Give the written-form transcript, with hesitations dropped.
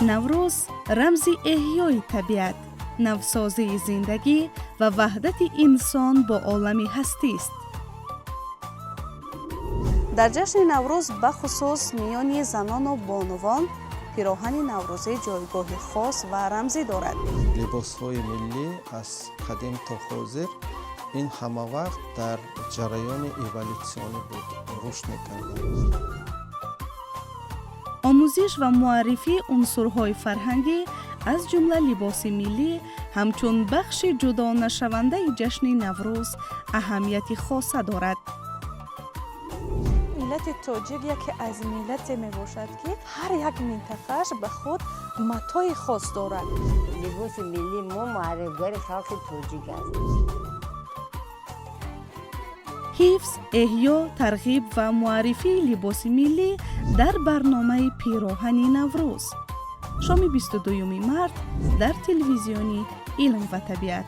наврӯз рамзи эҳёи табиат, навсозии зиндагӣ ва ваҳдати инсон бо олами ҳастист. дар ҷашни наврӯз бахусус миёни занону бонувон пироҳани наврӯзӣ ҷойгоҳи хос ва рамзӣ дорад. либосҳои миллӣ аз қадим то ҳозир ин ҳамавақт дар ҷараёни эволютсионӣ буд, рушд мекарданд. омӯзиш ва муаррифии унсурҳои фарҳангӣ аз ҷумла либоси миллӣ ҳамчун бахши ҷудонашавандаи ҷашни наврӯз аҳамияти хоса дорад. миллати тоҷик яке аз миллате мебошад ки ҳар як минтақааш ба худ матои хос дорад. либоси миллии мо муаррифгари халқи тоҷик аст. ҳифз, эҳё, тарғиб ва муаррифии либоси миллӣ дар барномаи пироҳани наврӯз. шоми 22 март дар телевизиони илм ва табиат.